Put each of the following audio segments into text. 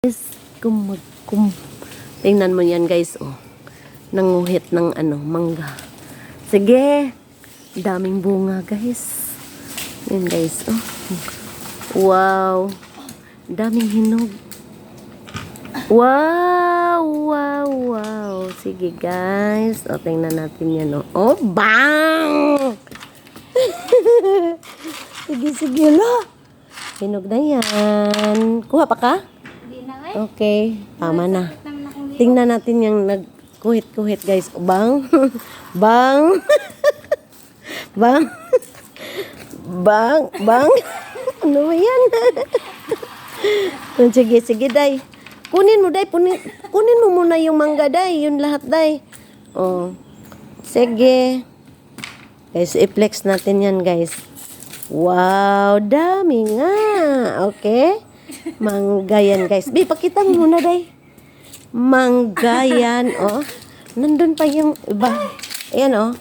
Guys, tingnan mo yan guys, oh. Nanguhit ng mangga. Sige, daming bunga guys. Yan guys, oh. Wow, daming hinog. Wow, wow, wow. Sige guys, oh, tingnan natin yan, oh. Oh, bang! Sige, lo. Hinog na yan. Kuha pa ka? Okay, tama na. Tingnan natin yung nagkuhit-kuhit guys. Bang. Bang. Bang. Bang. Bang. Ano ba yan? Sige, day. Kunin mo, day. Kunin mo muna yung mangga, day. Yung lahat, day. Oh. Sige. Guys, i-flex natin yan, guys. Wow, dami nga. Okay. Mangga yan, guys. Bi, pakita mo muna, day. Mangga yan, oh. Nandun pa yung iba. Ayan, oh.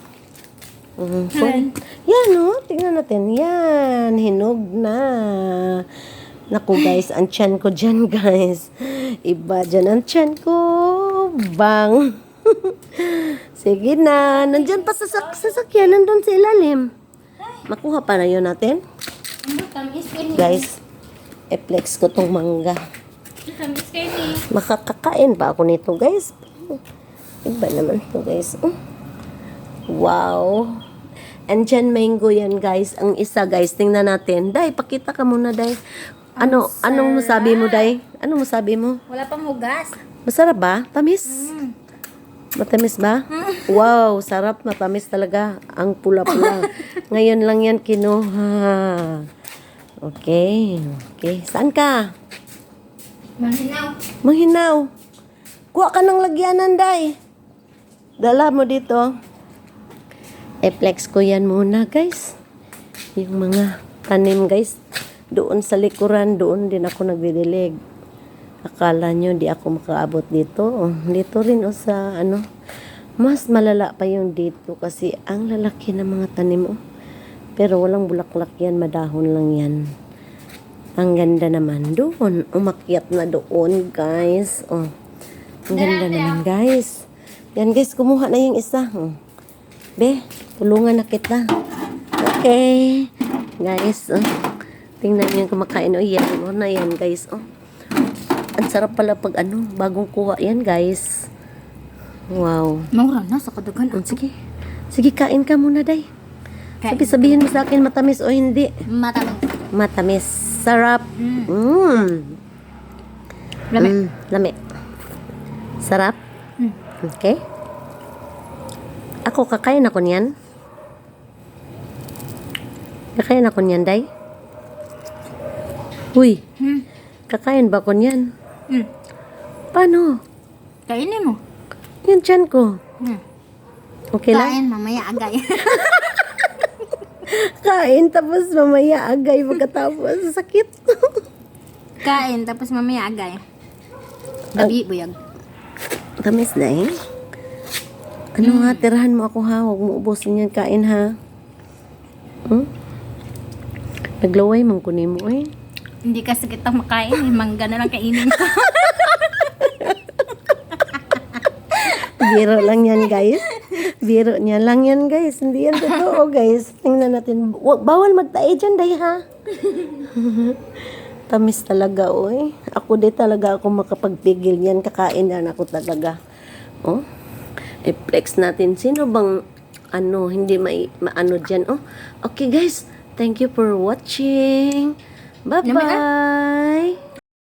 Yan, oh. Tingnan natin. Yan. Hinog na. Naku, guys. Ang tiyan ko dyan, guys. Iba dyan ang tiyan ko. Bang. Sige na. Nandyan pa sa sasakyan. Nandun sa ilalim. Makuha pa na yun natin. Guys, i-flex ko tong mangga. Makakakain pa ako nito, guys. Iba naman to, guys. Wow. Andyan mango yan, guys. Ang isa, guys, tingnan natin. Day, pakita ka muna, day. Anong masabi mo, day? Anong masabi mo? Wala pang hugas. Masarap ba? Tamis? Matamis ba? Wow, sarap. Matamis talaga. Ang pula-pula. Ngayon lang yan kinuha. Okay. Saan ka? Manghinaw. Kuha ka ng lagyanan, day. Dala mo dito. I-flex ko yan muna, guys. Yung mga tanim, guys. Doon sa likuran, doon din ako nagdidilig. Akala nyo, di ako makaabot dito. Dito rin, sa mas malala pa yung dito kasi ang lalaki ng mga tanim, Pero walang bulaklak yan, madahon lang yan. Ang ganda naman doon. Umakyat na doon, guys. Oh. Ang ganda naman, guys. Yan, guys, kumuha na yung isa. Be, tulungan na kita. Okay. Guys, tingnan niyo kumakain. Yan, na yan, guys. Ang sarap pala pag bagong kuha yan, guys. Wow. Mura na sa kadagan. Sige. Sige, kain ka muna, day. Sabihin mo sa akin, matamis o hindi? Matamis. Sarap. Lami. Sarap? Okay. Ako, kakain ako niyan. Kakain ako niyan, day. Uy. Kakain ba ako niyan? Paano? Kainin mo. Yung tiyan ko. Okay lang? Kain, mamaya agay. Kain, tapos mamaya agay pagkatapos. Sakit. Kain, tapos mamaya agay. Gabi, buyag. Tamis na eh. Ha, tirahan mo ako, ha? Huwag mo ubusin yan. Kain, ha? Naglaway man ko mo, eh. Hindi kasi kita makain. Mangga na lang kainin ko. Biro lang yan, guys. Biro niya lang yan, guys. Hindi yan totoo, guys. Tingnan natin. Bawal magtae dyan, day, ha? Tamis talaga, oy. Ako di talaga ako makapagpigil yan. Kakain yan ako talaga. I-flex natin. Sino bang, hindi maano dyan, Okay, guys. Thank you for watching. Bye-bye.